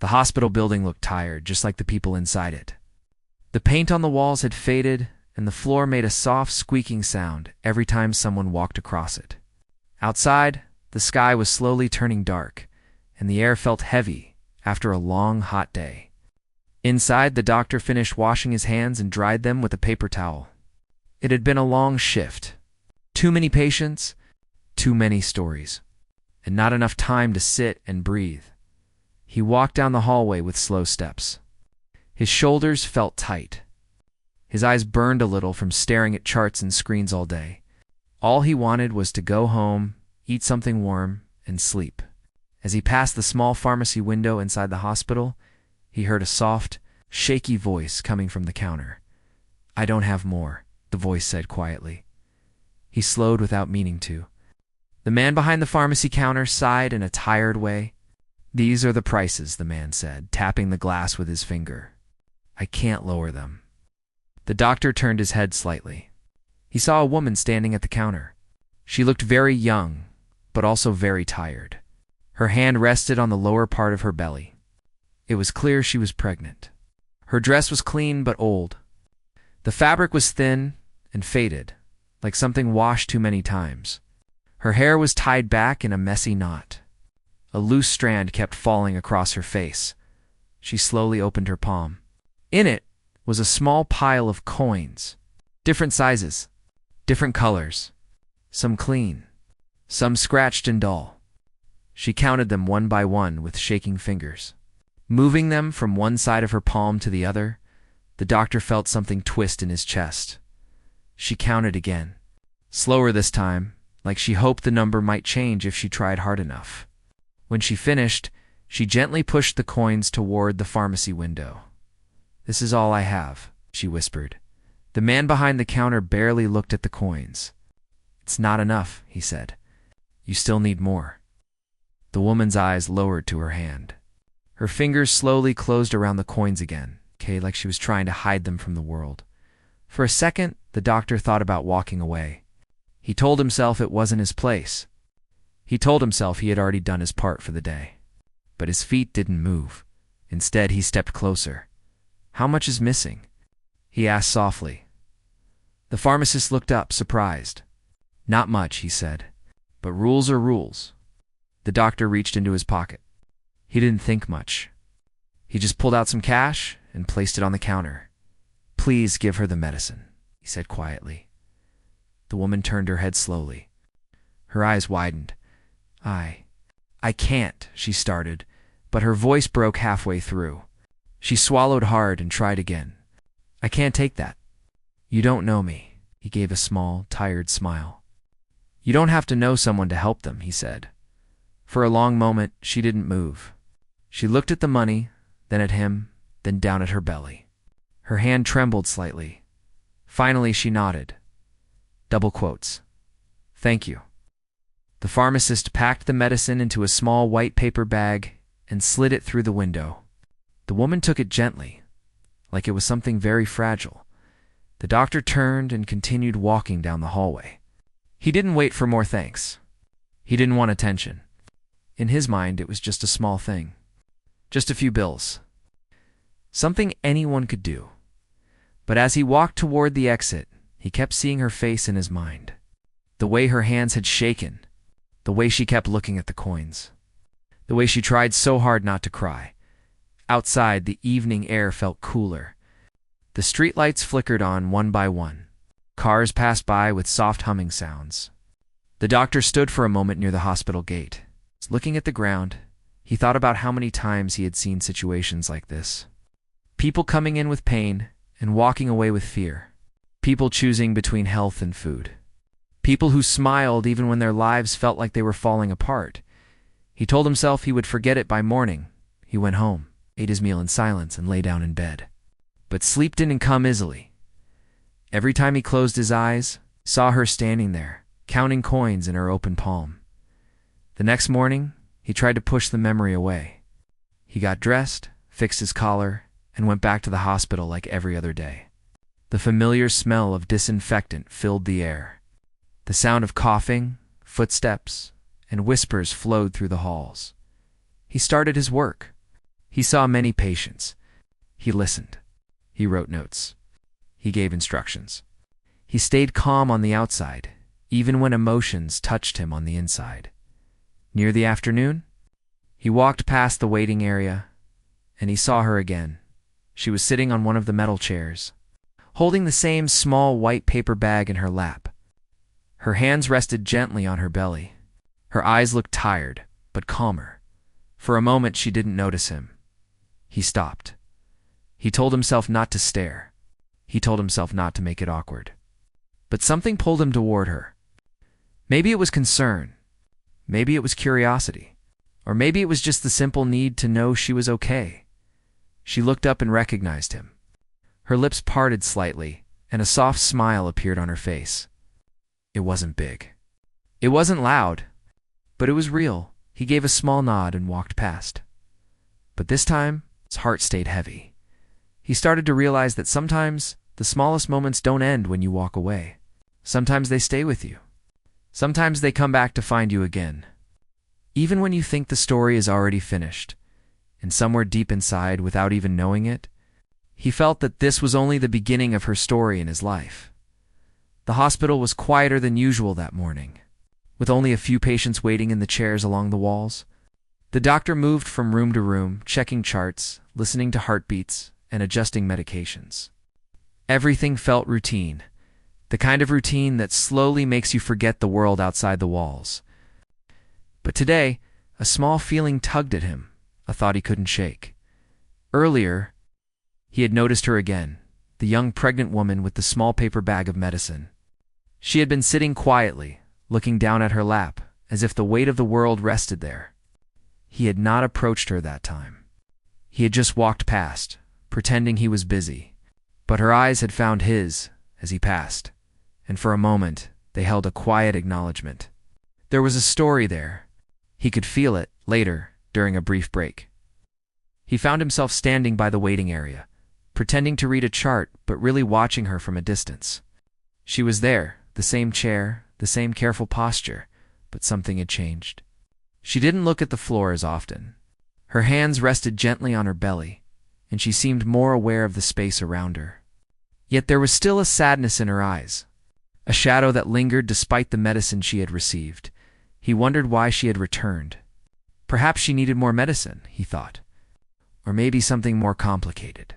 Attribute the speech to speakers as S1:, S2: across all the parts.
S1: The hospital building looked tired, just like the people inside it. The paint on the walls had faded, and the floor made a soft, squeaking sound every time someone walked across it. Outside, the sky was slowly turning dark, and the air felt heavy after a long, hot day. Inside, the doctor finished washing his hands and dried them with a paper towel. It had been a long shift. Too many patients, too many stories, and not enough time to sit and breathe. He walked down the hallway with slow steps. His shoulders felt tight. His eyes burned a little from staring at charts and screens all day. All he wanted was to go home, eat something warm, and sleep. As he passed the small pharmacy window inside the hospital, he heard a soft, shaky voice coming from the counter. "I don't have more," the voice said quietly. He slowed without meaning to. The man behind the pharmacy counter sighed in a tired way. "These are the prices," the man said, tapping the glass with his finger. "I can't lower them." The doctor turned his head slightly. He saw a woman standing at the counter. She looked very young, but also very tired. Her hand rested on the lower part of her belly. It was clear she was pregnant. Her dress was clean but old. The fabric was thin and faded, like something washed too many times. Her hair was tied back in a messy knot. A loose strand kept falling across her face. She slowly opened her palm. In it was a small pile of coins, different sizes, different colors, some clean, some scratched and dull. She counted them one by one with shaking fingers. Moving them from one side of her palm to the other, the doctor felt something twist in his chest. She counted again, slower this time, like she hoped the number might change if she tried hard enough. When she finished, she gently pushed the coins toward the pharmacy window. "This is all I have," she whispered. The man behind the counter barely looked at the coins. "It's not enough," he said. "You still need more." The woman's eyes lowered to her hand. Her fingers slowly closed around the coins again, like she was trying to hide them from the world. For a second, the doctor thought about walking away. He told himself it wasn't his place. He told himself he had already done his part for the day. But his feet didn't move. Instead, he stepped closer. "How much is missing?" he asked softly. The pharmacist looked up, surprised. "Not much," he said. "But rules are rules." The doctor reached into his pocket. He didn't think much. He just pulled out some cash and placed it on the counter. "Please give her the medicine," he said quietly. The woman turned her head slowly. Her eyes widened. I can't," she started, but her voice broke halfway through. She swallowed hard and tried again. "I can't take that." "You don't know me." He gave a small, tired smile. "You don't have to know someone to help them," he said. For a long moment, she didn't move. She looked at the money, then at him, then down at her belly. Her hand trembled slightly. Finally, she nodded. Double quotes. "Thank you." The pharmacist packed the medicine into a small white paper bag and slid it through the window. The woman took it gently, like it was something very fragile. The doctor turned and continued walking down the hallway. He didn't wait for more thanks. He didn't want attention. In his mind, it was just a small thing. Just a few bills. Something anyone could do. But as he walked toward the exit, he kept seeing her face in his mind. The way her hands had shaken. The way she kept looking at the coins. The way she tried so hard not to cry. Outside, the evening air felt cooler. The streetlights flickered on one by one. Cars passed by with soft humming sounds. The doctor stood for a moment near the hospital gate. Looking at the ground, he thought about how many times he had seen situations like this. People coming in with pain and walking away with fear. People choosing between health and food. People who smiled even when their lives felt like they were falling apart. He told himself he would forget it by morning. He went home, ate his meal in silence, and lay down in bed. But sleep didn't come easily. Every time he closed his eyes, saw her standing there, counting coins in her open palm. The next morning, he tried to push the memory away. He got dressed, fixed his collar, and went back to the hospital like every other day. The familiar smell of disinfectant filled the air. The sound of coughing, footsteps, and whispers flowed through the halls. He started his work. He saw many patients. He listened. He wrote notes. He gave instructions. He stayed calm on the outside, even when emotions touched him on the inside. Near the afternoon, he walked past the waiting area, and he saw her again. She was sitting on one of the metal chairs, holding the same small white paper bag in her lap. Her hands rested gently on her belly. Her eyes looked tired, but calmer. For a moment she didn't notice him. He stopped. He told himself not to stare. He told himself not to make it awkward. But something pulled him toward her. Maybe it was concern. Maybe it was curiosity. Or maybe it was just the simple need to know she was okay. She looked up and recognized him. Her lips parted slightly, and a soft smile appeared on her face. It wasn't big. It wasn't loud, but it was real. He gave a small nod and walked past. But this time, his heart stayed heavy. He started to realize that sometimes the smallest moments don't end when you walk away. Sometimes they stay with you. Sometimes they come back to find you again. Even when you think the story is already finished, and somewhere deep inside, without even knowing it, he felt that this was only the beginning of her story in his life. The hospital was quieter than usual that morning, with only a few patients waiting in the chairs along the walls. The doctor moved from room to room, checking charts, listening to heartbeats, and adjusting medications. Everything felt routine, the kind of routine that slowly makes you forget the world outside the walls. But today, a small feeling tugged at him, a thought he couldn't shake. Earlier, he had noticed her again, the young pregnant woman with the small paper bag of medicine. She had been sitting quietly, looking down at her lap, as if the weight of the world rested there. He had not approached her that time. He had just walked past, pretending he was busy. But her eyes had found his as he passed, and for a moment they held a quiet acknowledgement. There was a story there. He could feel it later, during a brief break. He found himself standing by the waiting area, pretending to read a chart but really watching her from a distance. She was there, the same chair, the same careful posture, but something had changed. She didn't look at the floor as often. Her hands rested gently on her belly, and she seemed more aware of the space around her. Yet there was still a sadness in her eyes, a shadow that lingered despite the medicine she had received. He wondered why she had returned. Perhaps she needed more medicine, he thought. Or maybe something more complicated.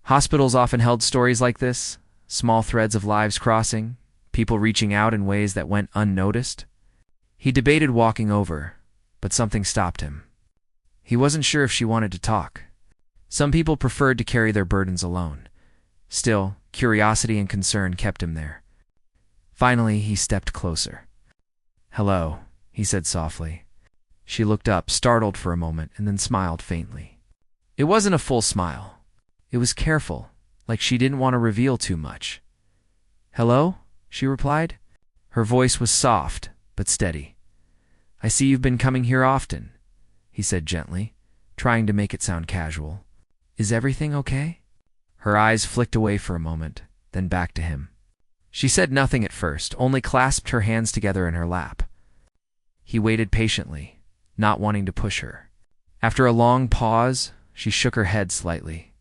S1: Hospitals often held stories like this, small threads of lives crossing, people reaching out in ways that went unnoticed. He debated walking over, but something stopped him. He wasn't sure if she wanted to talk. Some people preferred to carry their burdens alone. Still, curiosity and concern kept him there. Finally, he stepped closer. "Hello," he said softly. She looked up, startled for a moment, and then smiled faintly. It wasn't a full smile. It was careful, like she didn't want to reveal too much. "Hello?" she replied. Her voice was soft, but steady. "I see you've been coming here often," he said gently, trying to make it sound casual. "Is everything okay?" Her eyes flicked away for a moment, then back to him. She said nothing at first, only clasped her hands together in her lap. He waited patiently, not wanting to push her. After a long pause, she shook her head slightly.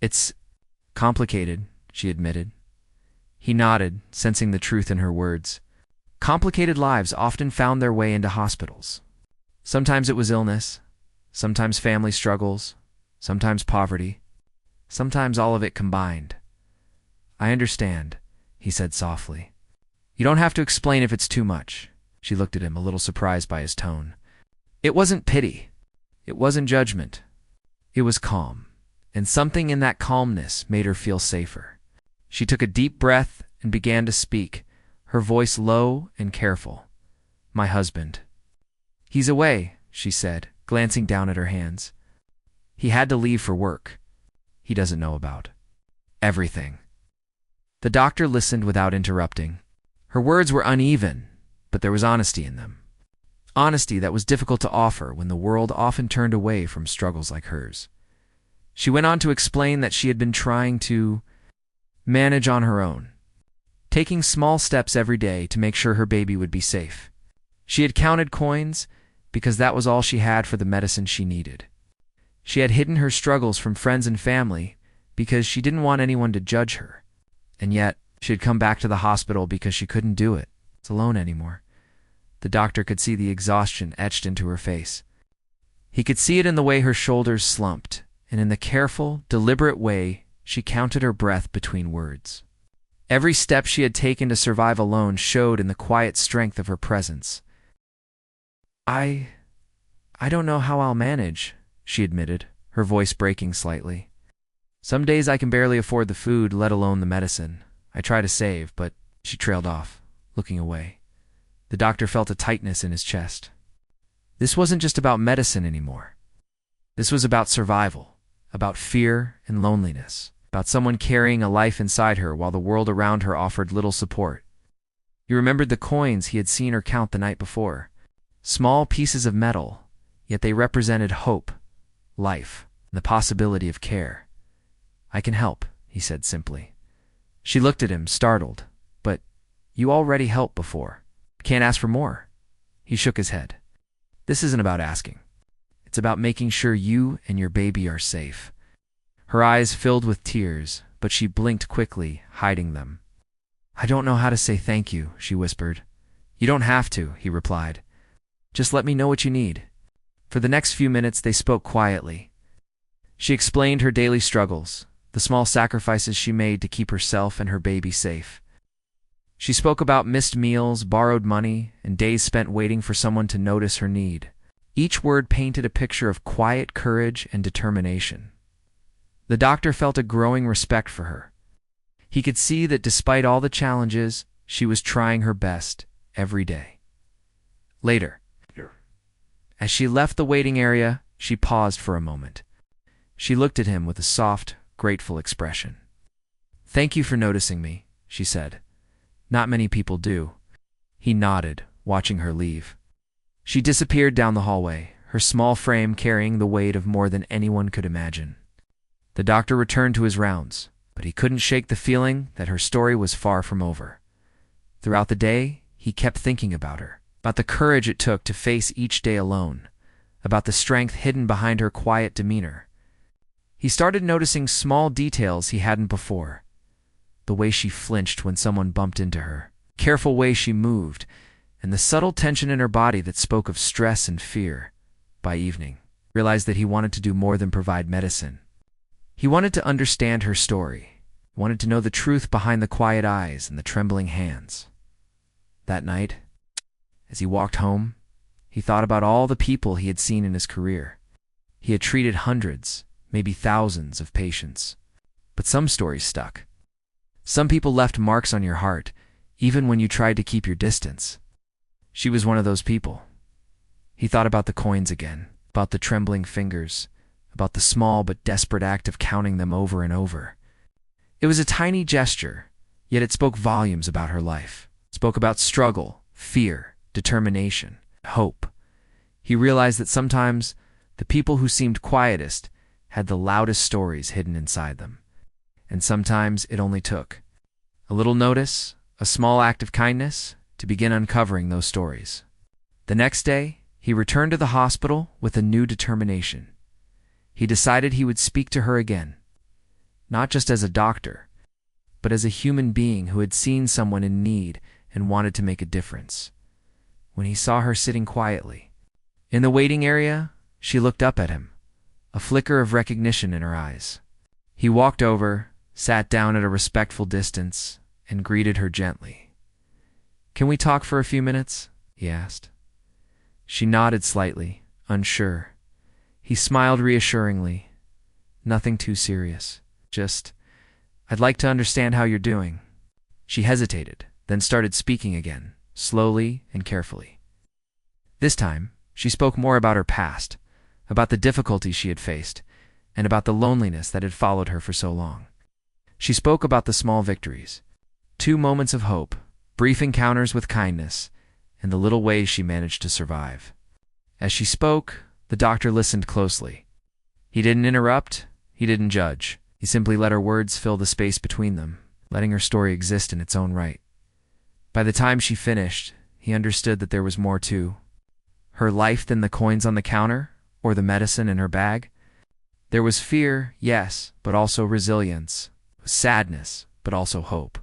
S1: "It's complicated," she admitted. He nodded, sensing the truth in her words. Complicated lives often found their way into hospitals. Sometimes it was illness, sometimes family struggles, sometimes poverty, sometimes all of it combined. "I understand," he said softly. "You don't have to explain if it's too much." She looked at him, a little surprised by his tone. It wasn't pity. It wasn't judgment. It was calm, and something in that calmness made her feel safer. She took a deep breath and began to speak, her voice low and careful. "My husband." "He's away," she said, glancing down at her hands. "He had to leave for work. He doesn't know about everything." The doctor listened without interrupting. Her words were uneven, but there was honesty in them. Honesty that was difficult to offer when the world often turned away from struggles like hers. She went on to explain that she had been trying to manage on her own, taking small steps every day to make sure her baby would be safe. She had counted coins because that was all she had for the medicine she needed. She had hidden her struggles from friends and family because she didn't want anyone to judge her. And yet, she had come back to the hospital because she couldn't do it alone anymore. The doctor could see the exhaustion etched into her face. He could see it in the way her shoulders slumped, and in the careful, deliberate way she counted her breath between words. Every step she had taken to survive alone showed in the quiet strength of her presence. I don't know how I'll manage, she admitted, her voice breaking slightly. Some days I can barely afford the food, let alone the medicine. I try to save, but she trailed off, looking away. The doctor felt a tightness in his chest. This wasn't just about medicine anymore. This was about survival, about fear and loneliness, about someone carrying a life inside her while the world around her offered little support. He remembered the coins he had seen her count the night before. Small pieces of metal, yet they represented hope, life, and the possibility of care. I can help, he said simply. She looked at him, startled. But you already helped before. Can't ask for more. He shook his head. This isn't about asking. It's about making sure you and your baby are safe. Her eyes filled with tears, but she blinked quickly, hiding them. I don't know how to say thank you, she whispered. You don't have to, he replied. Just let me know what you need. For the next few minutes they spoke quietly. She explained her daily struggles, the small sacrifices she made to keep herself and her baby safe. She spoke about missed meals, borrowed money, and days spent waiting for someone to notice her need. Each word painted a picture of quiet courage and determination. The doctor felt a growing respect for her. He could see that despite all the challenges, she was trying her best every day. Later, as she left the waiting area, she paused for a moment. She looked at him with a soft, grateful expression. Thank you for noticing me, she said. Not many people do. He nodded, watching her leave. She disappeared down the hallway, her small frame carrying the weight of more than anyone could imagine. The doctor returned to his rounds, but he couldn't shake the feeling that her story was far from over. Throughout the day, he kept thinking about her, about the courage it took to face each day alone, about the strength hidden behind her quiet demeanor. He started noticing small details he hadn't before. The way she flinched when someone bumped into her, the careful way she moved, and the subtle tension in her body that spoke of stress and fear. By evening, he realized that he wanted to do more than provide medicine. He wanted to understand her story, wanted to know the truth behind the quiet eyes and the trembling hands. That night, as he walked home, he thought about all the people he had seen in his career. He had treated hundreds, maybe thousands of patients. But some stories stuck. Some people left marks on your heart, even when you tried to keep your distance. She was one of those people. He thought about the coins again, about the trembling fingers, about the small but desperate act of counting them over and over. It was a tiny gesture, yet it spoke volumes about her life. It spoke about struggle, fear, determination, hope. He realized that sometimes the people who seemed quietest had the loudest stories hidden inside them. And sometimes it only took a little notice, a small act of kindness, to begin uncovering those stories. The next day, he returned to the hospital with a new determination. He decided he would speak to her again, not just as a doctor, but as a human being who had seen someone in need and wanted to make a difference. When he saw her sitting quietly in the waiting area, she looked up at him, a flicker of recognition in her eyes. He walked over, sat down at a respectful distance, and greeted her gently. Can we talk for a few minutes? He asked. She nodded slightly, unsure. He smiled reassuringly. Nothing too serious. Just, I'd like to understand how you're doing. She hesitated, then started speaking again, slowly and carefully. This time, she spoke more about her past, about the difficulties she had faced, and about the loneliness that had followed her for so long. She spoke about the small victories, 2 moments of hope, brief encounters with kindness, and the little ways she managed to survive. As she spoke, the doctor listened closely. He didn't interrupt, he didn't judge. He simply let her words fill the space between them, letting her story exist in its own right. By the time she finished, he understood that there was more to her life than the coins on the counter or the medicine in her bag. There was fear, yes, but also resilience, sadness, but also hope.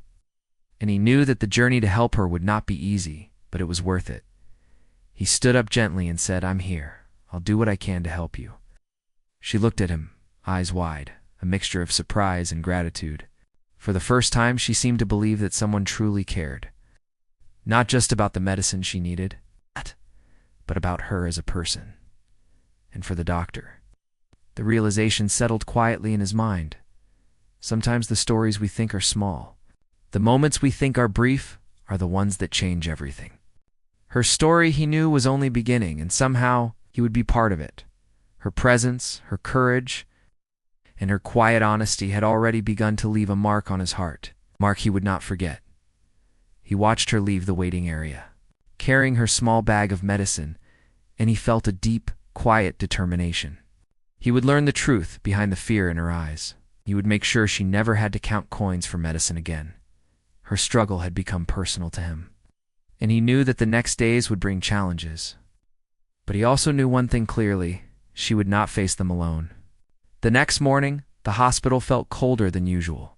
S1: And he knew that the journey to help her would not be easy, but it was worth it. He stood up gently and said, "I'm here. I'll do what I can to help you." She looked at him, eyes wide, a mixture of surprise and gratitude. For the first time, she seemed to believe that someone truly cared. Not just about the medicine she needed, but about her as a person. And for the doctor, the realization settled quietly in his mind. Sometimes the stories we think are small, the moments we think are brief, are the ones that change everything. Her story, he knew, was only beginning, and somehow he would be part of it. Her presence, her courage, and her quiet honesty had already begun to leave a mark on his heart, a mark he would not forget. He watched her leave the waiting area, carrying her small bag of medicine, and he felt a deep, quiet determination. He would learn the truth behind the fear in her eyes. He would make sure she never had to count coins for medicine again. Her struggle had become personal to him, and he knew that the next days would bring challenges. But he also knew one thing clearly: she would not face them alone. The next morning, the hospital felt colder than usual.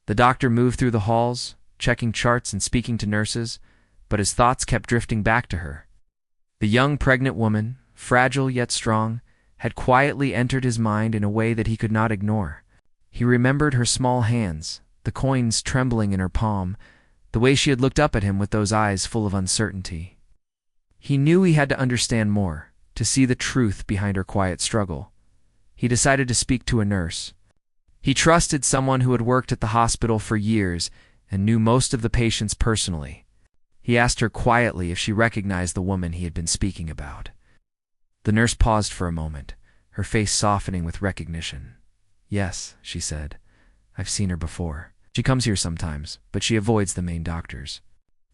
S1: The doctor moved through the halls, checking charts and speaking to nurses, but his thoughts kept drifting back to her. The young pregnant woman, fragile yet strong, had quietly entered his mind in a way that he could not ignore. He remembered her small hands, the coins trembling in her palm, the way she had looked up at him with those eyes full of uncertainty. He knew he had to understand more, to see the truth behind her quiet struggle. He decided to speak to a nurse. He trusted someone who had worked at the hospital for years and knew most of the patients personally. He asked her quietly if she recognized the woman he had been speaking about. The nurse paused for a moment, her face softening with recognition. "Yes," she said. "I've seen her before. She comes here sometimes, but she avoids the main doctors.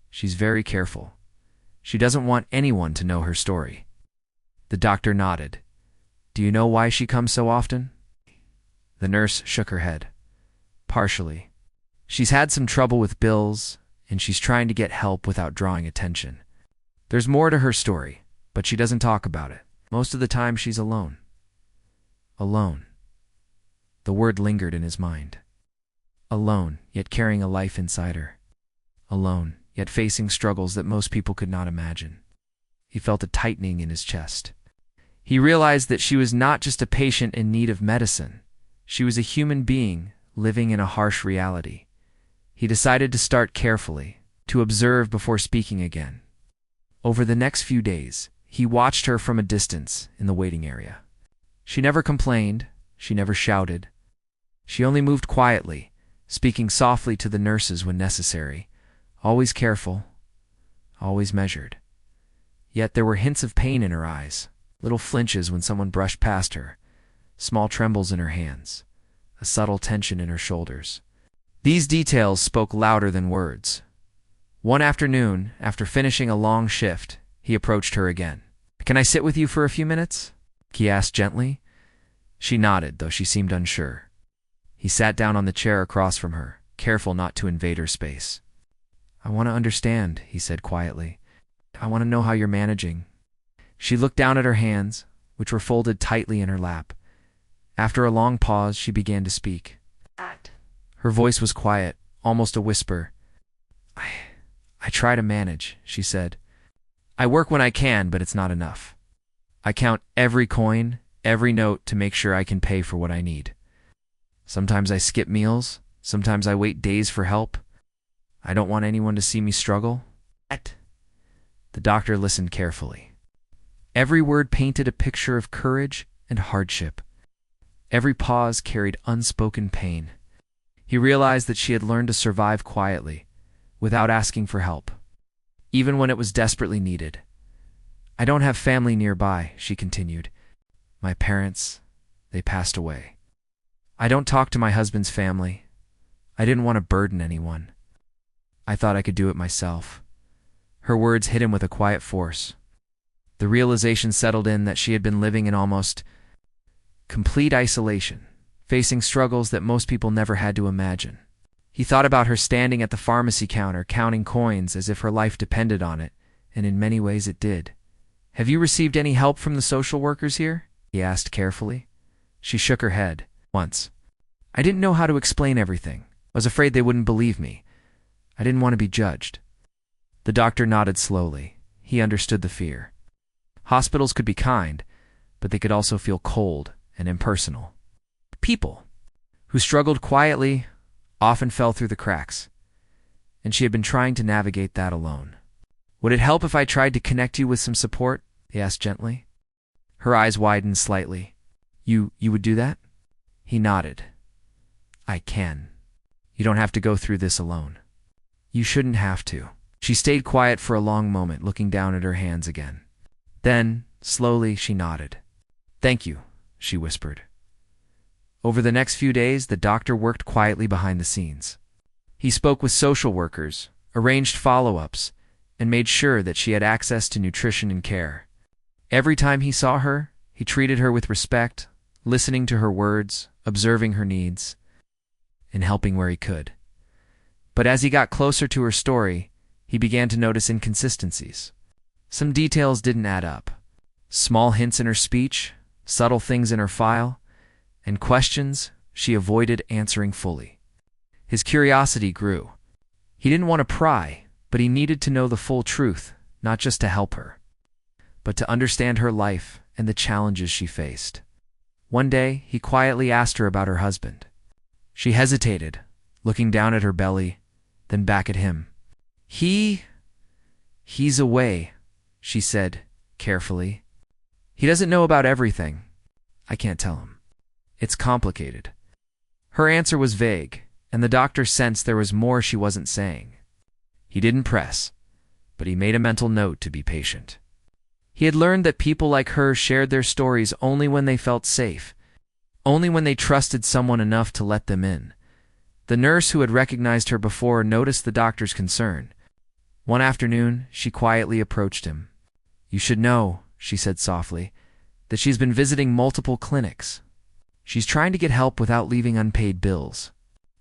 S1: She's very careful. She doesn't want anyone to know her story." The doctor nodded. "Do you know why she comes so often?" The nurse shook her head. "Partially. She's had some trouble with bills, and she's trying to get help without drawing attention. There's more to her story, but she doesn't talk about it. Most of the time she's alone." Alone. The word lingered in his mind. Alone, yet carrying a life inside her. Alone, yet facing struggles that most people could not imagine. He felt a tightening in his chest. He realized that she was not just a patient in need of medicine. She was a human being living in a harsh reality. He decided to start carefully, to observe before speaking again. Over the next few days, he watched her from a distance in the waiting area. She never complained, she never shouted. She only moved quietly, speaking softly to the nurses when necessary, always careful, always measured. Yet there were hints of pain in her eyes, little flinches when someone brushed past her, small trembles in her hands, a subtle tension in her shoulders. These details spoke louder than words. One afternoon, after finishing a long shift, he approached her again. "Can I sit with you for a few minutes?" he asked gently. She nodded, though she seemed unsure. He sat down on the chair across from her, careful not to invade her space. "I want to understand," he said quietly. "I want to know how you're managing." She looked down at her hands, which were folded tightly in her lap. After a long pause, she began to speak. Her voice was quiet, almost a whisper. I try to manage," she said. "I work when I can, but it's not enough. I count every coin, every note to make sure I can pay for what I need. Sometimes I skip meals, sometimes I wait days for help. I don't want anyone to see me struggle." The doctor listened carefully. Every word painted a picture of courage and hardship. Every pause carried unspoken pain. He realized that she had learned to survive quietly, without asking for help, even when it was desperately needed. "I don't have family nearby," she continued. "My parents, they passed away. I don't talk to my husband's family. I didn't want to burden anyone. I thought I could do it myself." Her words hit him with a quiet force. The realization settled in that she had been living in almost complete isolation, facing struggles that most people never had to imagine. He thought about her standing at the pharmacy counter, counting coins as if her life depended on it, and in many ways it did. "Have you received any help from the social workers here?" he asked carefully. She shook her head. Once. I didn't know how to explain everything. I was afraid they wouldn't believe me. I didn't want to be judged. The doctor nodded slowly. He understood the fear. Hospitals could be kind, but they could also feel cold and impersonal. People who struggled quietly often fell through the cracks, and she had been trying to navigate that alone. Would it help if I tried to connect you with some support? He asked gently. Her eyes widened slightly. You would do that? He nodded. I can. You don't have to go through this alone. You shouldn't have to. She stayed quiet for a long moment, looking down at her hands again. Then, slowly, she nodded. Thank you, she whispered. Over the next few days, the doctor worked quietly behind the scenes. He spoke with social workers, arranged follow-ups, and made sure that she had access to nutrition and care. Every time he saw her, he treated her with respect, listening to her words, observing her needs, and helping where he could. But as he got closer to her story, he began to notice inconsistencies. Some details didn't add up. Small hints in her speech, subtle things in her file, and questions she avoided answering fully. His curiosity grew. He didn't want to pry, but he needed to know the full truth, not just to help her, but to understand her life and the challenges she faced. One day, he quietly asked her about her husband. She hesitated, looking down at her belly, then back at him. He's away, she said, carefully. He doesn't know about everything. I can't tell him. It's complicated. Her answer was vague, and the doctor sensed there was more she wasn't saying. He didn't press, but he made a mental note to be patient. He had learned that people like her shared their stories only when they felt safe, only when they trusted someone enough to let them in. The nurse who had recognized her before noticed the doctor's concern. One afternoon, she quietly approached him. You should know, she said softly, that she's been visiting multiple clinics. She's trying to get help without leaving unpaid bills.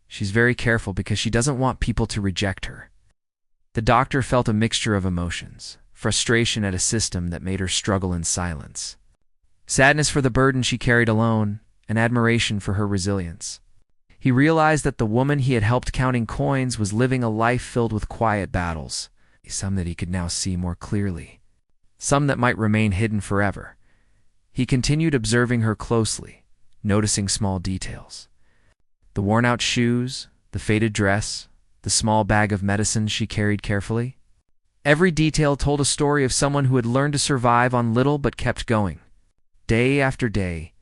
S1: She's very careful because she doesn't want people to reject her. The doctor felt a mixture of emotions, frustration at a system that made her struggle in silence, sadness for the burden she carried alone, and admiration for her resilience. He realized that the woman he had helped counting coins was living a life filled with quiet battles, some that he could now see more clearly, some that might remain hidden forever. He continued observing her closely, noticing small details. The worn-out shoes, the faded dress, the small bag of medicines she carried carefully. Every detail told a story of someone who had learned to survive on little but kept going. Day after day,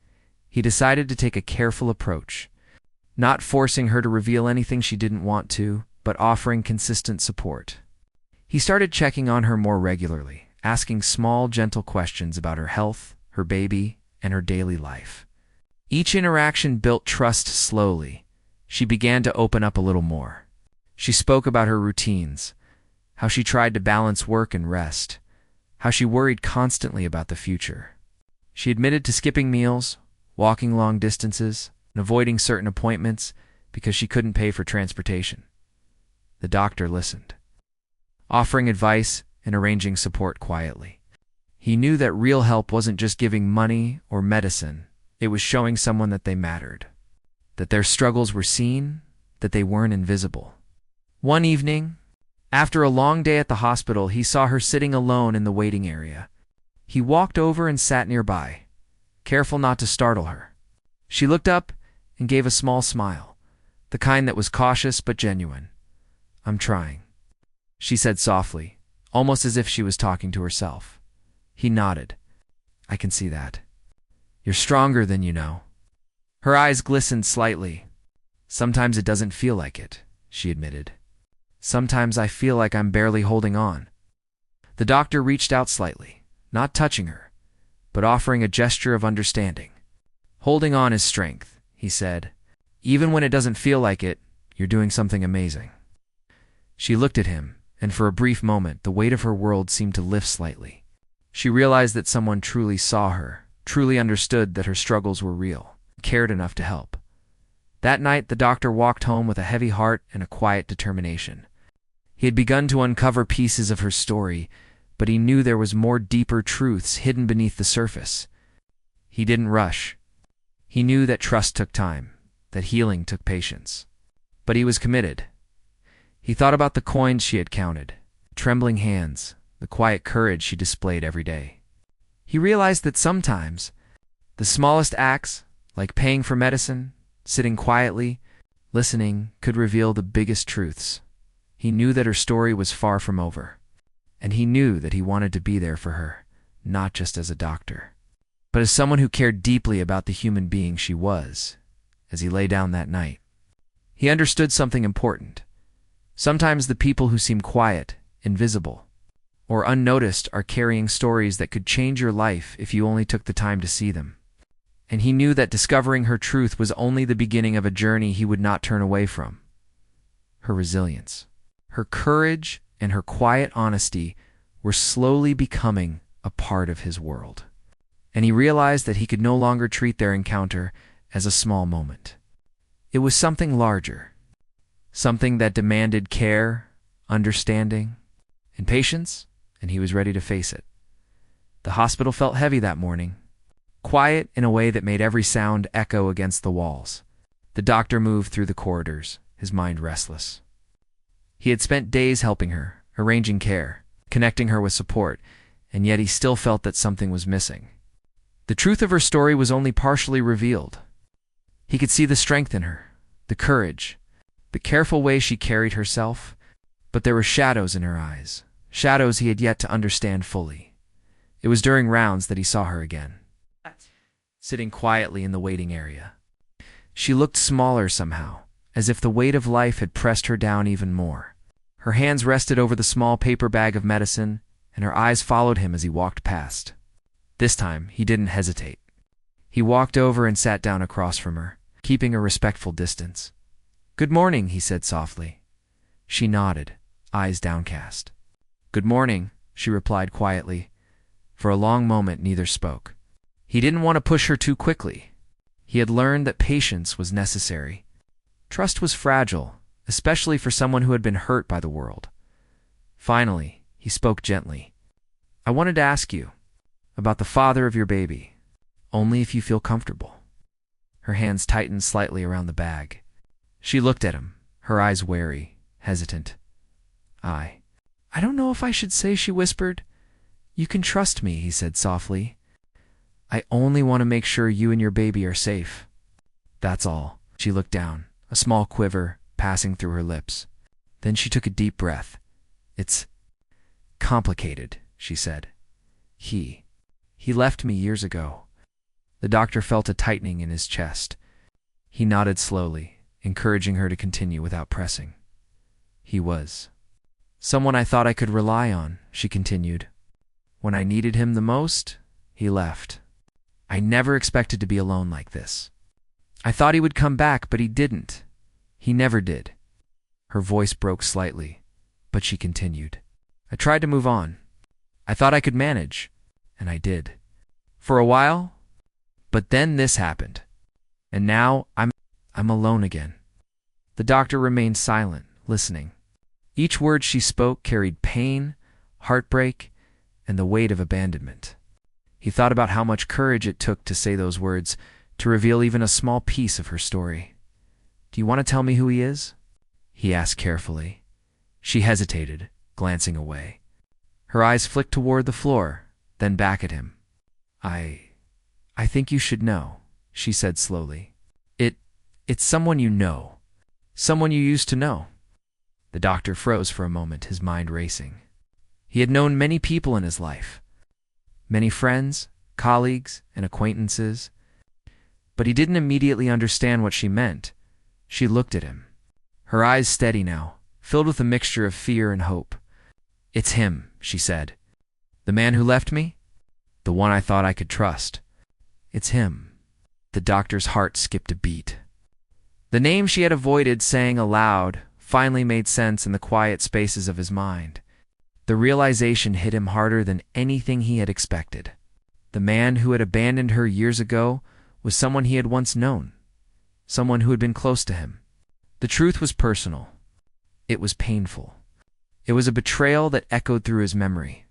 S1: he decided to take a careful approach, not forcing her to reveal anything she didn't want to, but offering consistent support. He started checking on her more regularly, asking small, gentle questions about her health, her baby, and her daily life. Each interaction built trust slowly. She began to open up a little more. She spoke about her routines, how she tried to balance work and rest, how she worried constantly about the future. She admitted to skipping meals, walking long distances, and avoiding certain appointments because she couldn't pay for transportation. The doctor listened, offering advice and arranging support quietly. He knew that real help wasn't just giving money or medicine. It was showing someone that they mattered, that their struggles were seen, that they weren't invisible. One evening, after a long day at the hospital, he saw her sitting alone in the waiting area. He walked over and sat nearby, careful not to startle her. She looked up and gave a small smile, the kind that was cautious but genuine. I'm trying, she said softly, almost as if she was talking to herself. He nodded. I can see that. You're stronger than you know. Her eyes glistened slightly. Sometimes it doesn't feel like it, she admitted. Sometimes I feel like I'm barely holding on. The doctor reached out slightly, not touching her, but offering a gesture of understanding. Holding on is strength, he said. Even when it doesn't feel like it, you're doing something amazing. She looked at him, and for a brief moment, the weight of her world seemed to lift slightly. She realized that someone truly saw her, truly understood that her struggles were real, cared enough to help. That night, the doctor walked home with a heavy heart and a quiet determination. He had begun to uncover pieces of her story, but he knew there was more deeper truths hidden beneath the surface. He didn't rush. He knew that trust took time, that healing took patience. But he was committed. He thought about the coins she had counted, trembling hands, the quiet courage she displayed every day. He realized that sometimes the smallest acts, like paying for medicine, sitting quietly, listening, could reveal the biggest truths. He knew that her story was far from over, and he knew that he wanted to be there for her, not just as a doctor, but as someone who cared deeply about the human being she was. As he lay down that night, he understood something important. Sometimes the people who seem quiet, invisible, or unnoticed are carrying stories that could change your life if you only took the time to see them. And he knew that discovering her truth was only the beginning of a journey he would not turn away from. Her resilience, her courage, and her quiet honesty were slowly becoming a part of his world. And he realized that he could no longer treat their encounter as a small moment. It was something larger, something that demanded care, understanding, and patience, and he was ready to face it. The hospital felt heavy that morning, quiet in a way that made every sound echo against the walls. The doctor moved through the corridors, his mind restless. He had spent days helping her, arranging care, connecting her with support, and yet he still felt that something was missing. The truth of her story was only partially revealed. He could see the strength in her, the courage, the careful way she carried herself, but there were shadows in her eyes, shadows he had yet to understand fully. It was during rounds that he saw her again, sitting quietly in the waiting area. She looked smaller somehow, as if the weight of life had pressed her down even more. Her hands rested over the small paper bag of medicine, and her eyes followed him as he walked past. This time, he didn't hesitate. He walked over and sat down across from her, keeping a respectful distance. "Good morning," he said softly. She nodded, eyes downcast. "Good morning," she replied quietly. For a long moment, neither spoke. He didn't want to push her too quickly. He had learned that patience was necessary. Trust was fragile, especially for someone who had been hurt by the world. Finally, he spoke gently. "I wanted to ask you about the father of your baby, only if you feel comfortable." Her hands tightened slightly around the bag. She looked at him, her eyes wary, hesitant. I don't know if I should say," she whispered. "You can trust me," he said softly. "I only want to make sure you and your baby are safe. That's all." She looked down, a small quiver passing through her lips. Then she took a deep breath. "It's complicated," she said. He left me years ago." The doctor felt a tightening in his chest. He nodded slowly, encouraging her to continue without pressing. "He was someone I thought I could rely on," she continued. "When I needed him the most, he left. I never expected to be alone like this. I thought he would come back, but he didn't. He never did." Her voice broke slightly, but she continued. "I tried to move on. I thought I could manage, and I did. For a while, but then this happened. And now I'm alone again." The doctor remained silent, listening. Each word she spoke carried pain, heartbreak, and the weight of abandonment. He thought about how much courage it took to say those words, to reveal even a small piece of her story. "Do you want to tell me who he is?" he asked carefully. She hesitated, glancing away. Her eyes flicked toward the floor, then back at him. I think you should know," she said slowly. It's someone you know. Someone you used to know." The doctor froze for a moment, his mind racing. He had known many people in his life, many friends, colleagues, and acquaintances, but he didn't immediately understand what she meant. She looked at him, her eyes steady now, filled with a mixture of fear and hope. "It's him," she said. "The man who left me? The one I thought I could trust. It's him." The doctor's heart skipped a beat. The name she had avoided saying aloud finally made sense in the quiet spaces of his mind. The realization hit him harder than anything he had expected. The man who had abandoned her years ago was someone he had once known, someone who had been close to him. The truth was personal. It was painful. It was a betrayal that echoed through his memory.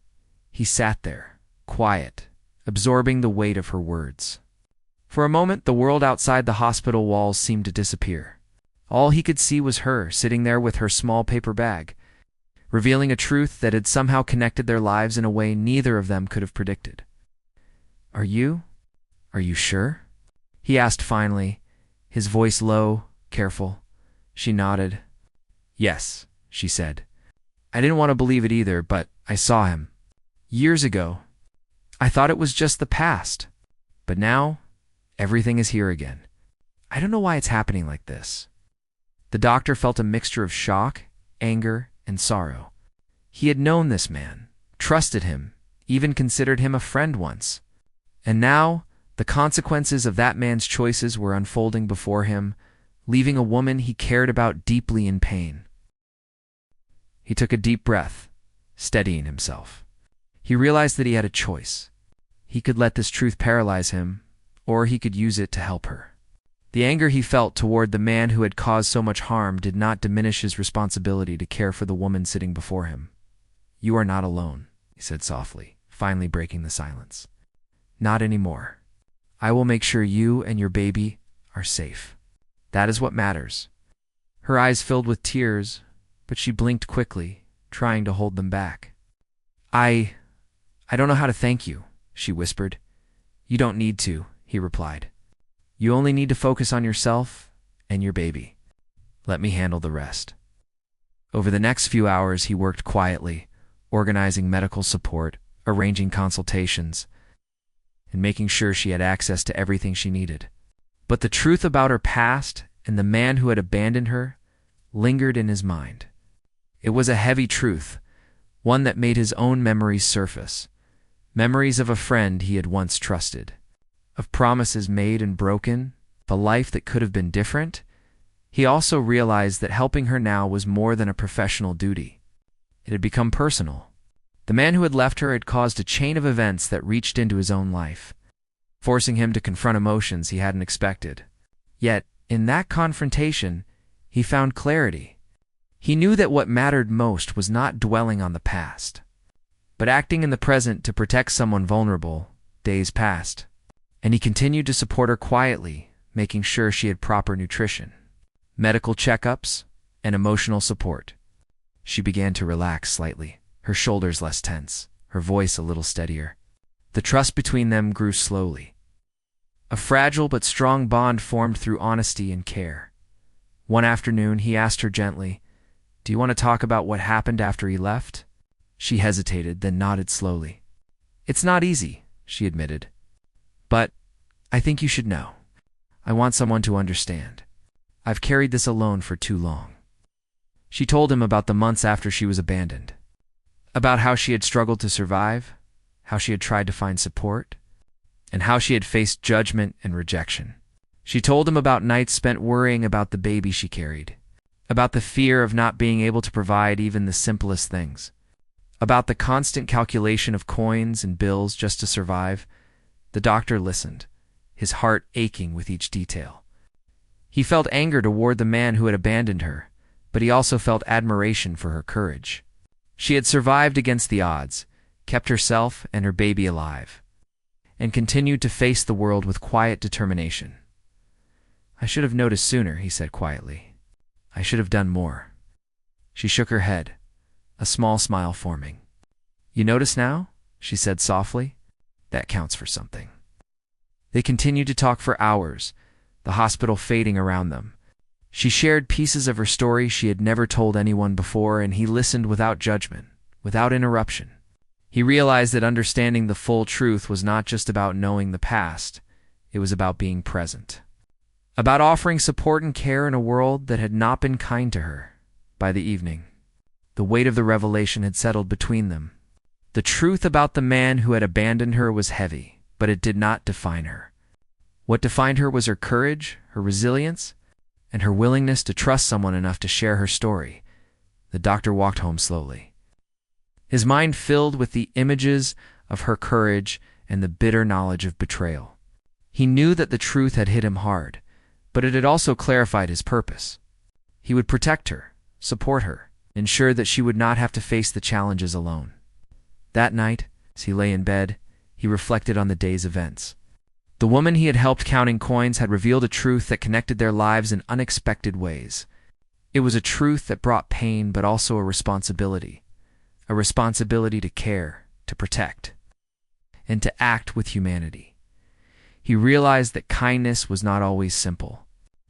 S1: He sat there, quiet, absorbing the weight of her words. For a moment, the world outside the hospital walls seemed to disappear. All he could see was her, sitting there with her small paper bag, revealing a truth that had somehow connected their lives in a way neither of them could have predicted. Are you sure?" he asked finally, his voice low, careful. She nodded. "Yes," she said. "I didn't want to believe it either, but I saw him. Years ago. I thought it was just the past. But now, everything is here again. I don't know why it's happening like this." The doctor felt a mixture of shock, anger, and sorrow. He had known this man, trusted him, even considered him a friend once. And now, the consequences of that man's choices were unfolding before him, leaving a woman he cared about deeply in pain. He took a deep breath, steadying himself. He realized that he had a choice. He could let this truth paralyze him, or he could use it to help her. The anger he felt toward the man who had caused so much harm did not diminish his responsibility to care for the woman sitting before him. "You are not alone," he said softly, finally breaking the silence. "Not anymore. I will make sure you and your baby are safe. That is what matters." Her eyes filled with tears, but she blinked quickly, trying to hold them back. I don't know how to thank you," she whispered. "You don't need to," he replied. "You only need to focus on yourself and your baby. Let me handle the rest." Over the next few hours, he worked quietly, organizing medical support, arranging consultations, and making sure she had access to everything she needed. But the truth about her past and the man who had abandoned her lingered in his mind. It was a heavy truth, one that made his own memories surface, memories of a friend he had once trusted, of promises made and broken, a life that could have been different. He also realized that helping her now was more than a professional duty. It had become personal. The man who had left her had caused a chain of events that reached into his own life, forcing him to confront emotions he hadn't expected. Yet, in that confrontation, he found clarity. He knew that what mattered most was not dwelling on the past, but acting in the present to protect someone vulnerable. Days passed, and he continued to support her quietly, making sure she had proper nutrition, medical checkups, and emotional support. She began to relax slightly, her shoulders less tense, her voice a little steadier. The trust between them grew slowly. A fragile but strong bond formed through honesty and care. One afternoon, he asked her gently, "Do you want to talk about what happened after he left?" She hesitated, then nodded slowly. "It's not easy," she admitted. "But I think you should know. I want someone to understand. I've carried this alone for too long." She told him about the months after she was abandoned, about how she had struggled to survive, how she had tried to find support, and how she had faced judgment and rejection. She told him about nights spent worrying about the baby she carried, about the fear of not being able to provide even the simplest things, about the constant calculation of coins and bills just to survive. The doctor listened, his heart aching with each detail. He felt anger toward the man who had abandoned her, but he also felt admiration for her courage. She had survived against the odds, kept herself and her baby alive, and continued to face the world with quiet determination. "I should have noticed sooner," he said quietly. "I should have done more." She shook her head, a small smile forming. "You notice now?" she said softly. "That counts for something." They continued to talk for hours, the hospital fading around them. She shared pieces of her story she had never told anyone before, and he listened without judgment, without interruption. He realized that understanding the full truth was not just about knowing the past, it was about being present, about offering support and care in a world that had not been kind to her. By the evening, the weight of the revelation had settled between them. The truth about the man who had abandoned her was heavy, but it did not define her. What defined her was her courage, her resilience, and her willingness to trust someone enough to share her story. The doctor walked home slowly, his mind filled with the images of her courage and the bitter knowledge of betrayal. He knew that the truth had hit him hard, but it had also clarified his purpose. He would protect her, support her, ensure that she would not have to face the challenges alone. That night, as he lay in bed, he reflected on the day's events. The The woman he had helped counting coins had revealed a truth that connected their lives in unexpected ways. It was a truth that brought pain but also a responsibility to care, to protect, and to act with humanity. He realized that kindness was not always simple.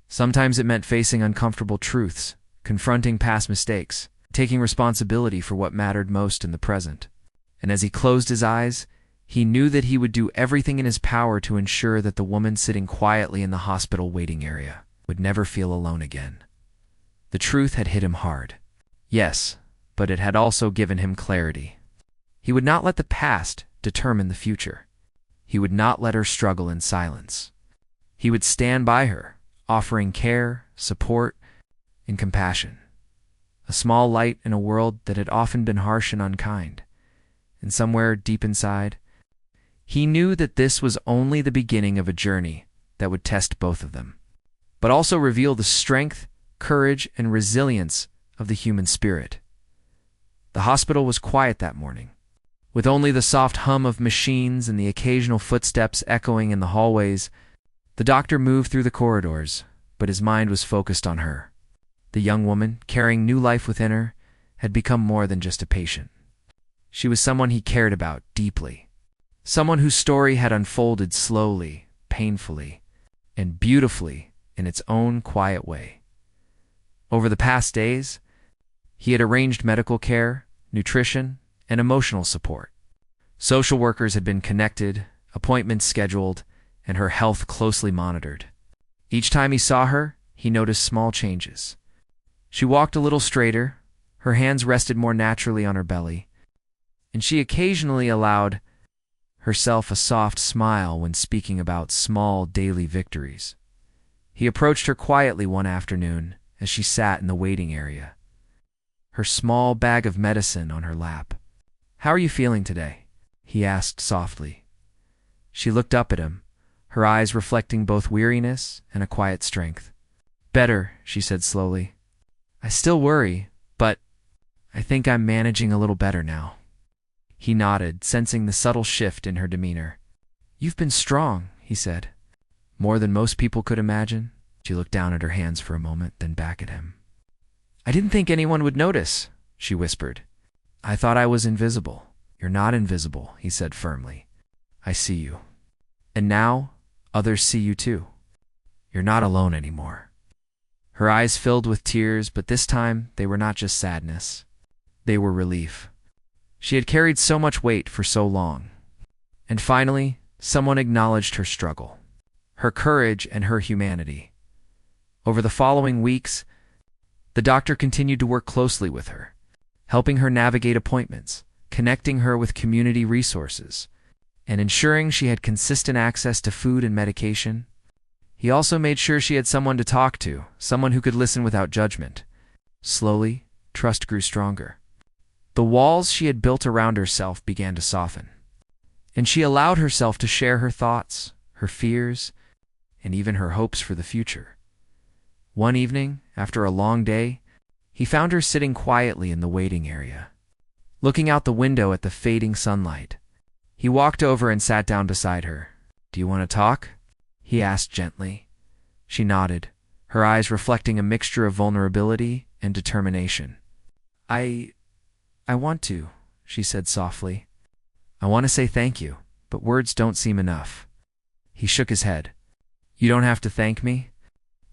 S1: Sometimes it meant facing uncomfortable truths, confronting past mistakes, taking responsibility for what mattered most in the present. And as he closed his eyes, he knew that he would do everything in his power to ensure that the woman sitting quietly in the hospital waiting area would never feel alone again. The truth had hit him hard. Yes, but it had also given him clarity. He would not let the past determine the future. He would not let her struggle in silence. He would stand by her, offering care, support, and compassion. A small light in a world that had often been harsh and unkind. And somewhere deep inside, he knew that this was only the beginning of a journey that would test both of them, but also reveal the strength, courage, and resilience of the human spirit. The hospital was quiet that morning, with only the soft hum of machines and the occasional footsteps echoing in the hallways. The doctor moved through the corridors, but his mind was focused on her. The young woman, carrying new life within her, had become more than just a patient. She was someone he cared about deeply, someone whose story had unfolded slowly, painfully, and beautifully in its own quiet way. Over the past days, he had arranged medical care, nutrition, and emotional support. Social workers had been connected, appointments scheduled, and her health closely monitored. Each time he saw her, he noticed small changes. She walked a little straighter, her hands rested more naturally on her belly, and she occasionally allowed herself a soft smile when speaking about small daily victories. He approached her quietly one afternoon as she sat in the waiting area, her small bag of medicine on her lap. "How are you feeling today?" he asked softly. She looked up at him, her eyes reflecting both weariness and a quiet strength. "Better," she said slowly. "I still worry, but I think I'm managing a little better now." He nodded, sensing the subtle shift in her demeanor. "You've been strong," he said. "More than most people could imagine." She looked down at her hands for a moment, then back at him. "I didn't think anyone would notice," she whispered. "I thought I was invisible." "You're not invisible," he said firmly. "I see you. And now, others see you too. You're not alone anymore." Her eyes filled with tears, but this time they were not just sadness. They were relief. She had carried so much weight for so long. And finally, someone acknowledged her struggle, her courage, and her humanity. Over the following weeks, the doctor continued to work closely with her, helping her navigate appointments, connecting her with community resources, and ensuring she had consistent access to food and medication. He also made sure she had someone to talk to, someone who could listen without judgment. Slowly, trust grew stronger. The walls she had built around herself began to soften, and she allowed herself to share her thoughts, her fears, and even her hopes for the future. One evening, after a long day, he found her sitting quietly in the waiting area, looking out the window at the fading sunlight. He walked over and sat down beside her. "Do you want to talk?" he asked gently. She nodded, her eyes reflecting a mixture of vulnerability and determination. I want to," she said softly. "I want to say thank you, but words don't seem enough." He shook his head. "You don't have to thank me.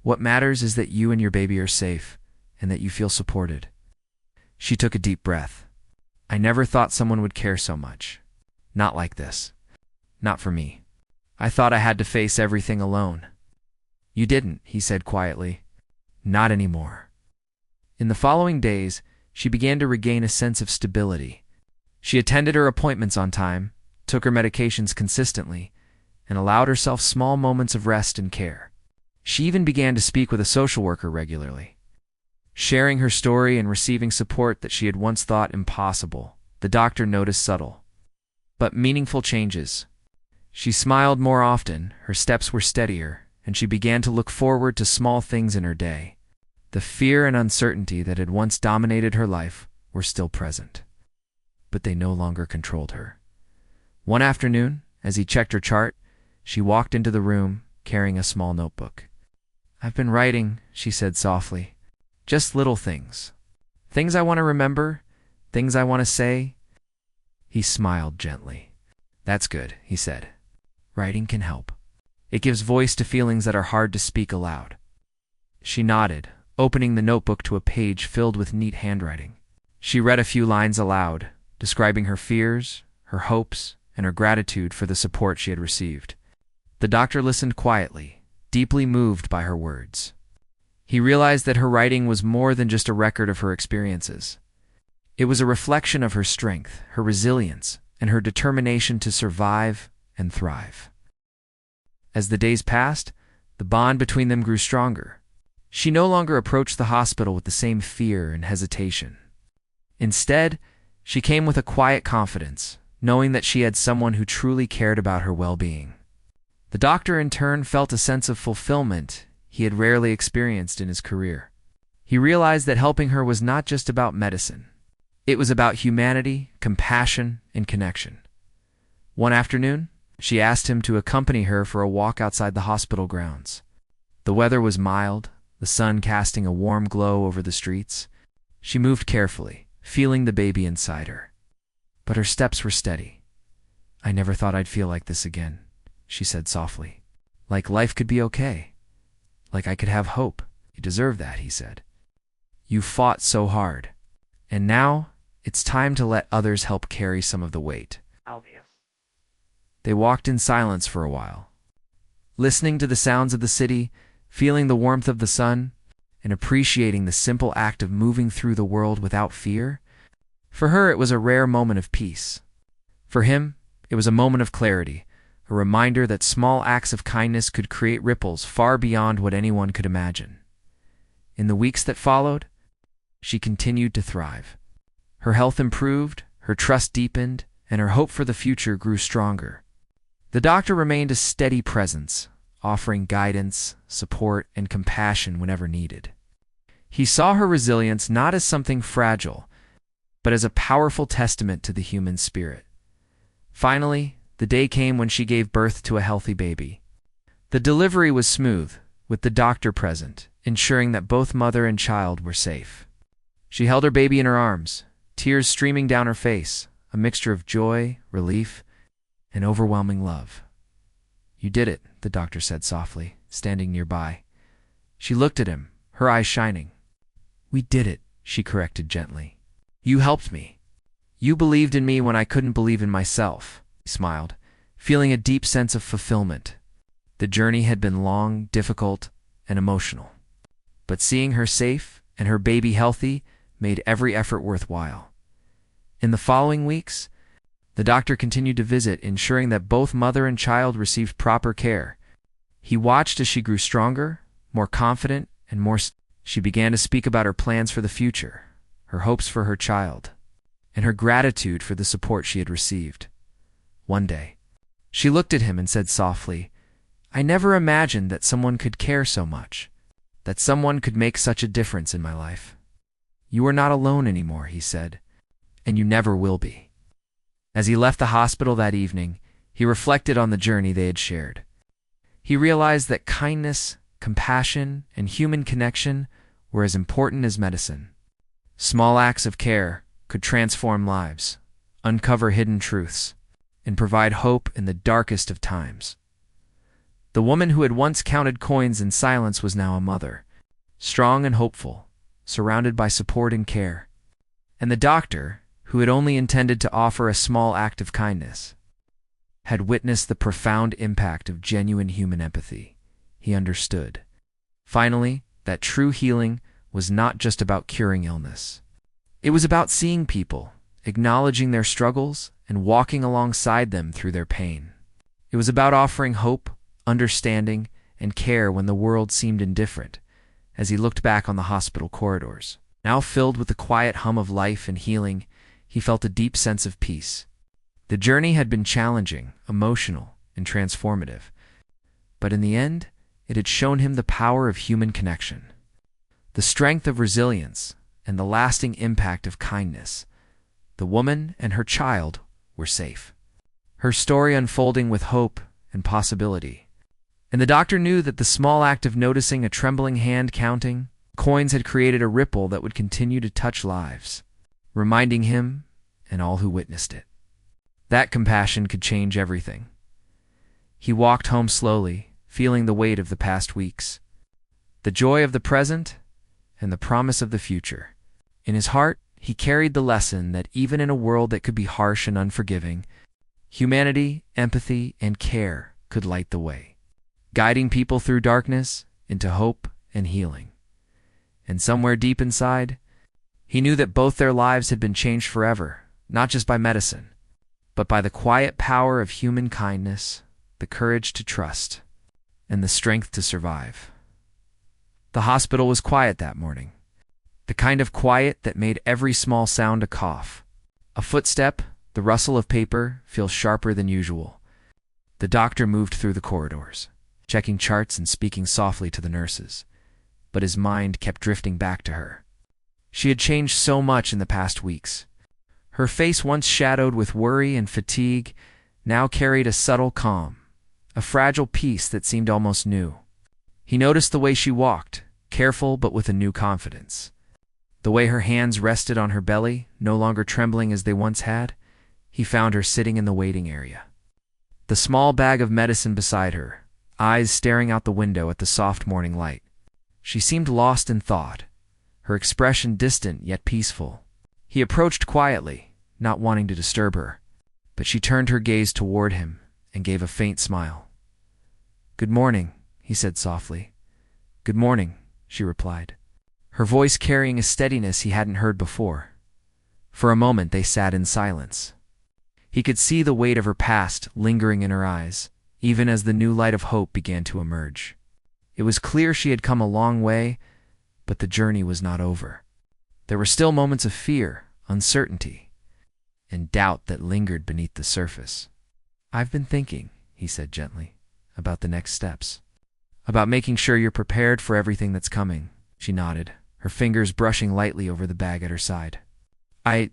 S1: What matters is that you and your baby are safe, and that you feel supported." She took a deep breath. "I never thought someone would care so much. Not like this. Not for me. I thought I had to face everything alone." "You didn't," he said quietly. "Not anymore." In the following days, she began to regain a sense of stability. She attended her appointments on time, took her medications consistently, and allowed herself small moments of rest and care. She even began to speak with a social worker regularly, sharing her story and receiving support that she had once thought impossible. The doctor noticed subtle, but meaningful changes. She smiled more often, her steps were steadier, and she began to look forward to small things in her day. The fear and uncertainty that had once dominated her life were still present, but they no longer controlled her. One afternoon, as he checked her chart, She walked into the room, carrying a small notebook. "I've been writing," she said softly. "Just little things. Things I want to remember, things I want to say." He smiled gently. "That's good," he said. "Writing can help. It gives voice to feelings that are hard to speak aloud." She nodded, opening the notebook to a page filled with neat handwriting. She read a few lines aloud, describing her fears, her hopes, and her gratitude for the support she had received. The doctor listened quietly, deeply moved by her words. He realized that her writing was more than just a record of her experiences. It was a reflection of her strength, her resilience, and her determination to survive and thrive. As the days passed, the bond between them grew stronger. She no longer approached the hospital with the same fear and hesitation. Instead, she came with a quiet confidence, knowing that she had someone who truly cared about her well-being. The doctor, in turn, felt a sense of fulfillment he had rarely experienced in his career. He realized that helping her was not just about medicine. It was about humanity, compassion, and connection. One afternoon, she asked him to accompany her for a walk outside the hospital grounds. The weather was mild, the sun casting a warm glow over the streets. She moved carefully, feeling the baby inside her. But her steps were steady. "I never thought I'd feel like this again," she said softly. "Like life could be okay. Like I could have hope." "You deserve that," he said. "You fought so hard. And now, it's time to let others help carry some of the weight." They walked in silence for a while, listening to the sounds of the city, feeling the warmth of the sun, and appreciating the simple act of moving through the world without fear. For her, it was a rare moment of peace. For him, it was a moment of clarity, a reminder that small acts of kindness could create ripples far beyond what anyone could imagine. In the weeks that followed, she continued to thrive. Her health improved, her trust deepened, and her hope for the future grew stronger. The doctor remained a steady presence, offering guidance, support, and compassion whenever needed. He saw her resilience not as something fragile, but as a powerful testament to the human spirit. Finally, the day came when she gave birth to a healthy baby. The delivery was smooth, with the doctor present, ensuring that both mother and child were safe. She held her baby in her arms, tears streaming down her face, a mixture of joy, relief, and overwhelming love. "You did it," the doctor said softly, standing nearby. She looked at him, her eyes shining. "We did it," she corrected gently. "You helped me. You believed in me when I couldn't believe in myself." He smiled, feeling a deep sense of fulfillment. The journey had been long, difficult, and emotional. But seeing her safe and her baby healthy made every effort worthwhile. In the following weeks, the doctor continued to visit, ensuring that both mother and child received proper care. He watched as she grew stronger, more confident, and she began to speak about her plans for the future, her hopes for her child, and her gratitude for the support she had received. One day, she looked at him and said softly, "I never imagined that someone could care so much, that someone could make such a difference in my life." "You are not alone anymore," he said, "and you never will be." As he left the hospital that evening, he reflected on the journey they had shared. He realized that kindness, compassion, and human connection were as important as medicine. Small acts of care could transform lives, uncover hidden truths, and provide hope in the darkest of times. The woman who had once counted coins in silence was now a mother, strong and hopeful, surrounded by support and care. And the doctor, who had only intended to offer a small act of kindness, had witnessed the profound impact of genuine human empathy. He understood, finally, that true healing was not just about curing illness. It was about seeing people, acknowledging their struggles, and walking alongside them through their pain. It was about offering hope, understanding, and care when the world seemed indifferent. As he looked back on the hospital corridors, now filled with the quiet hum of life and healing, he felt a deep sense of peace. The journey had been challenging, emotional, and transformative, but in the end, it had shown him the power of human connection, the strength of resilience, and the lasting impact of kindness. The woman and her child were safe, her story unfolding with hope and possibility. And the doctor knew that the small act of noticing a trembling hand counting coins had created a ripple that would continue to touch lives, reminding him and all who witnessed it. That compassion could change everything. He walked home slowly, feeling the weight of the past weeks, the joy of the present, and the promise of the future. In his heart, he carried the lesson that even in a world that could be harsh and unforgiving, humanity, empathy, and care could light the way, guiding people through darkness into hope and healing. And somewhere deep inside, he knew that both their lives had been changed forever, not just by medicine, but by the quiet power of human kindness, the courage to trust, and the strength to survive. The hospital was quiet that morning, the kind of quiet that made every small sound a cough. A footstep, the rustle of paper, feel sharper than usual. The doctor moved through the corridors, checking charts and speaking softly to the nurses, but his mind kept drifting back to her. She had changed so much in the past weeks. Her face, once shadowed with worry and fatigue, now carried a subtle calm, a fragile peace that seemed almost new. He noticed the way she walked, careful but with a new confidence. The way her hands rested on her belly, no longer trembling as they once had. He found her sitting in the waiting area, the small bag of medicine beside her, eyes staring out the window at the soft morning light. She seemed lost in thought, her expression distant yet peaceful. He approached quietly, not wanting to disturb her, but she turned her gaze toward him and gave a faint smile. "Good morning," he said softly. "Good morning," she replied, her voice carrying a steadiness he hadn't heard before. For a moment they sat in silence. He could see the weight of her past lingering in her eyes, even as the new light of hope began to emerge. It was clear she had come a long way, but the journey was not over. There were still moments of fear, uncertainty, and doubt that lingered beneath the surface. "I've been thinking," he said gently, "about the next steps. About making sure you're prepared for everything that's coming." She nodded, her fingers brushing lightly over the bag at her side. I've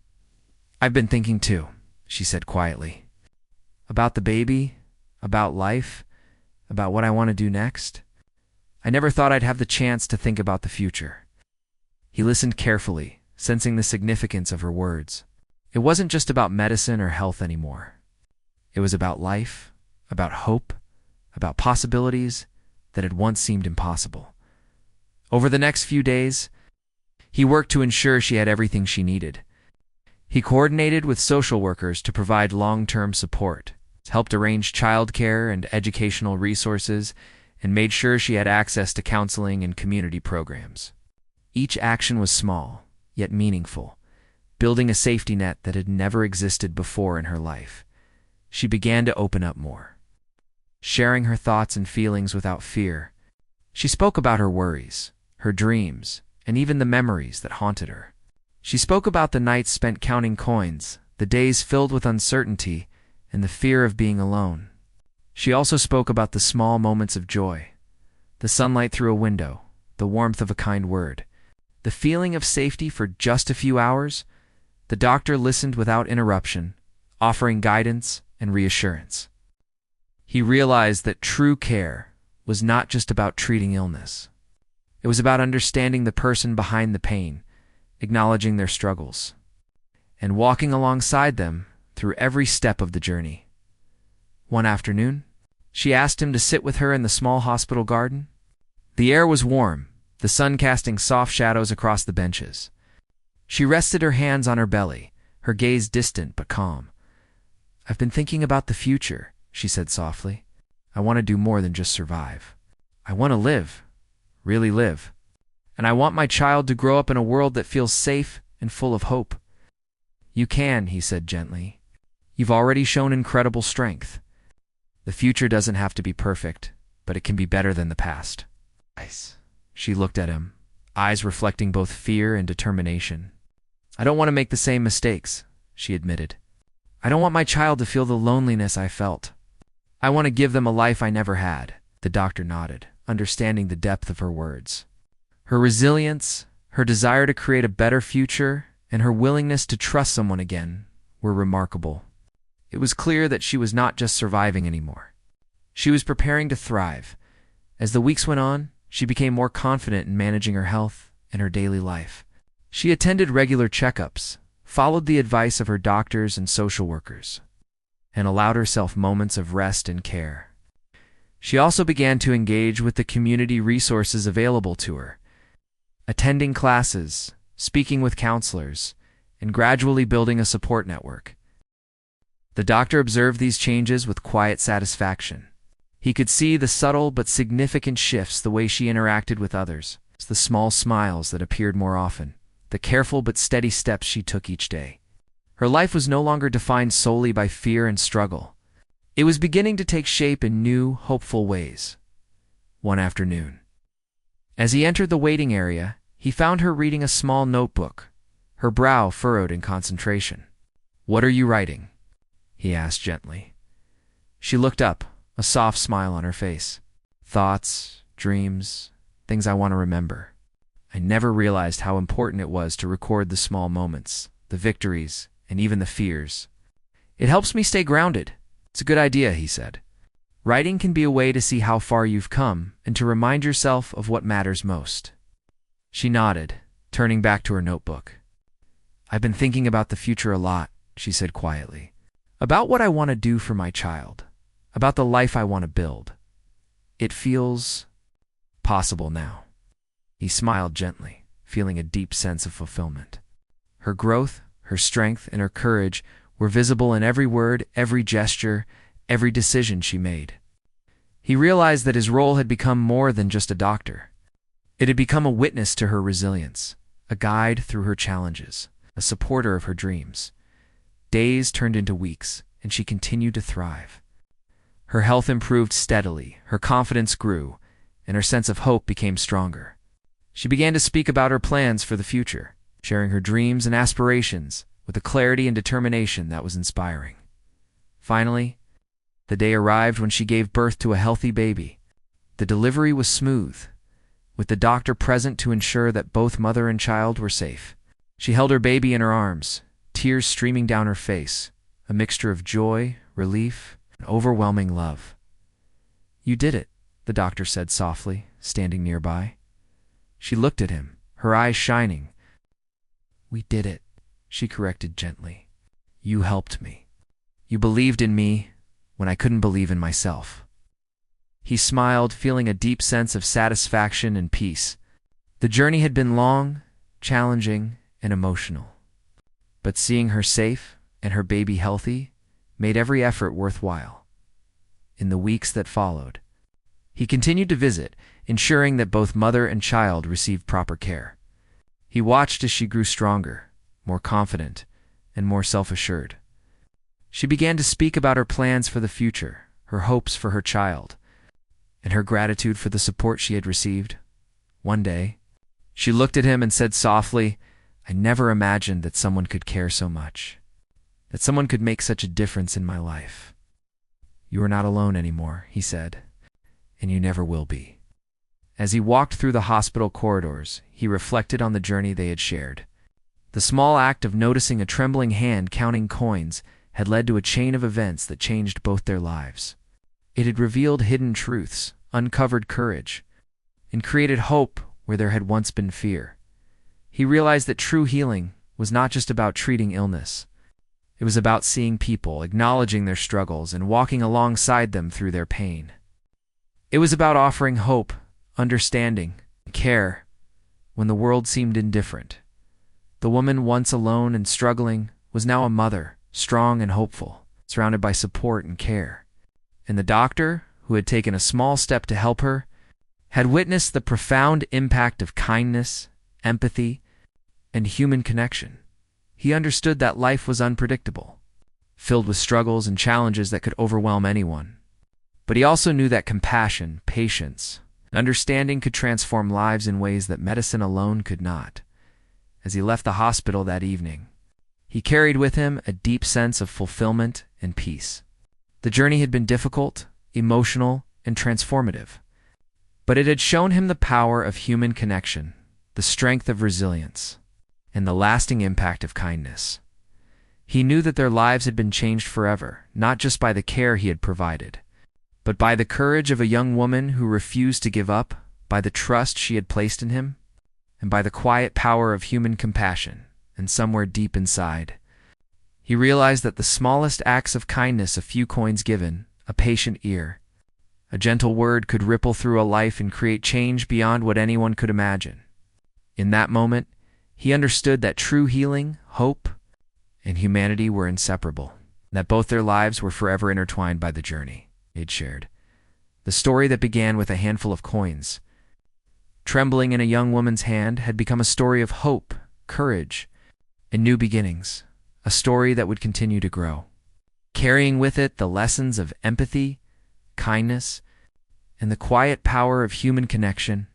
S1: been thinking too," she said quietly. "About the baby, about life, about what I want to do next. I never thought I'd have the chance to think about the future." He listened carefully, sensing the significance of her words. It wasn't just about medicine or health anymore. It was about life, about hope, about possibilities that had once seemed impossible. Over the next few days, he worked to ensure she had everything she needed. He coordinated with social workers to provide long-term support, helped arrange childcare and educational resources, and made sure she had access to counseling and community programs. Each action was small, yet meaningful, building a safety net that had never existed before in her life. She began to open up more, sharing her thoughts and feelings without fear. She spoke about her worries, her dreams, and even the memories that haunted her. She spoke about the nights spent counting coins, the days filled with uncertainty, and the fear of being alone. She also spoke about the small moments of joy, the sunlight through a window, the warmth of a kind word, the feeling of safety for just a few hours. The doctor listened without interruption, offering guidance and reassurance. He realized that true care was not just about treating illness. It was about understanding the person behind the pain, acknowledging their struggles, and walking alongside them through every step of the journey. One afternoon, she asked him to sit with her in the small hospital garden. The air was warm, the sun casting soft shadows across the benches. She rested her hands on her belly, her gaze distant but calm. "I've been thinking about the future," she said softly. "I want to do more than just survive. I want to live, really live. And I want my child to grow up in a world that feels safe and full of hope." "You can," he said gently. "You've already shown incredible strength. The future doesn't have to be perfect, but it can be better than the past." She looked at him, eyes reflecting both fear and determination. "I don't want to make the same mistakes," she admitted. "I don't want my child to feel the loneliness I felt. I want to give them a life I never had." The doctor nodded, understanding the depth of her words. Her resilience, her desire to create a better future, and her willingness to trust someone again were remarkable. It was clear that she was not just surviving anymore. She was preparing to thrive. As the weeks went on, she became more confident in managing her health and her daily life. She attended regular checkups, followed the advice of her doctors and social workers, and allowed herself moments of rest and care. She also began to engage with the community resources available to her, attending classes, speaking with counselors, and gradually building a support network. The doctor observed these changes with quiet satisfaction. He could see the subtle but significant shifts, the way she interacted with others, the small smiles that appeared more often, the careful but steady steps she took each day. Her life was no longer defined solely by fear and struggle. It was beginning to take shape in new, hopeful ways. One afternoon, as he entered the waiting area, he found her reading a small notebook, her brow furrowed in concentration. "What are you writing?" he asked gently. She looked up, a soft smile on her face. "Thoughts, dreams, things I want to remember. I never realized how important it was to record the small moments, the victories, and even the fears. It helps me stay grounded." "It's a good idea," he said. "Writing can be a way to see how far you've come and to remind yourself of what matters most." She nodded, turning back to her notebook. "I've been thinking about the future a lot," she said quietly. "About what I want to do for my child, about the life I want to build. It feels possible now." He smiled gently, feeling a deep sense of fulfillment. Her growth, her strength, and her courage were visible in every word, every gesture, every decision she made. He realized that his role had become more than just a doctor. It had become a witness to her resilience, a guide through her challenges, a supporter of her dreams. Days turned into weeks, and she continued to thrive. Her health improved steadily, her confidence grew, and her sense of hope became stronger. She began to speak about her plans for the future, sharing her dreams and aspirations with a clarity and determination that was inspiring. Finally, the day arrived when she gave birth to a healthy baby. The delivery was smooth, with the doctor present to ensure that both mother and child were safe. She held her baby in her arms, tears streaming down her face, a mixture of joy, relief, and overwhelming love. "You did it," the doctor said softly, standing nearby. She looked at him, her eyes shining. "We did it," she corrected gently. "You helped me. You believed in me when I couldn't believe in myself." He smiled, feeling a deep sense of satisfaction and peace. The journey had been long, challenging, and emotional. But seeing her safe and her baby healthy made every effort worthwhile. In the weeks that followed, he continued to visit, ensuring that both mother and child received proper care. He watched as she grew stronger, more confident, and more self-assured. She began to speak about her plans for the future, her hopes for her child, and her gratitude for the support she had received. One day, she looked at him and said softly, "I never imagined that someone could care so much, that someone could make such a difference in my life." "You are not alone anymore," he said, "and you never will be." As he walked through the hospital corridors, he reflected on the journey they had shared. The small act of noticing a trembling hand counting coins had led to a chain of events that changed both their lives. It had revealed hidden truths, uncovered courage, and created hope where there had once been fear. He realized that true healing was not just about treating illness. It was about seeing people, acknowledging their struggles, and walking alongside them through their pain. It was about offering hope, understanding, and care when the world seemed indifferent. The woman once alone and struggling was now a mother, strong and hopeful, surrounded by support and care. And the doctor, who had taken a small step to help her, had witnessed the profound impact of kindness, empathy, and human connection. He understood that life was unpredictable, filled with struggles and challenges that could overwhelm anyone. But he also knew that compassion, patience, and understanding could transform lives in ways that medicine alone could not. As he left the hospital that evening, he carried with him a deep sense of fulfillment and peace. The journey had been difficult, emotional, and transformative, but it had shown him the power of human connection, the strength of resilience, and the lasting impact of kindness. He knew that their lives had been changed forever, not just by the care he had provided, but by the courage of a young woman who refused to give up, by the trust she had placed in him, and by the quiet power of human compassion. And somewhere deep inside, he realized that the smallest acts of kindness, a few coins given, a patient ear, a gentle word, could ripple through a life and create change beyond what anyone could imagine. In that moment, he understood that true healing, hope, and humanity were inseparable, that both their lives were forever intertwined by the journey they'd shared. The story that began with a handful of coins, trembling in a young woman's hand, had become a story of hope, courage, and new beginnings, a story that would continue to grow, carrying with it the lessons of empathy, kindness, and the quiet power of human connection.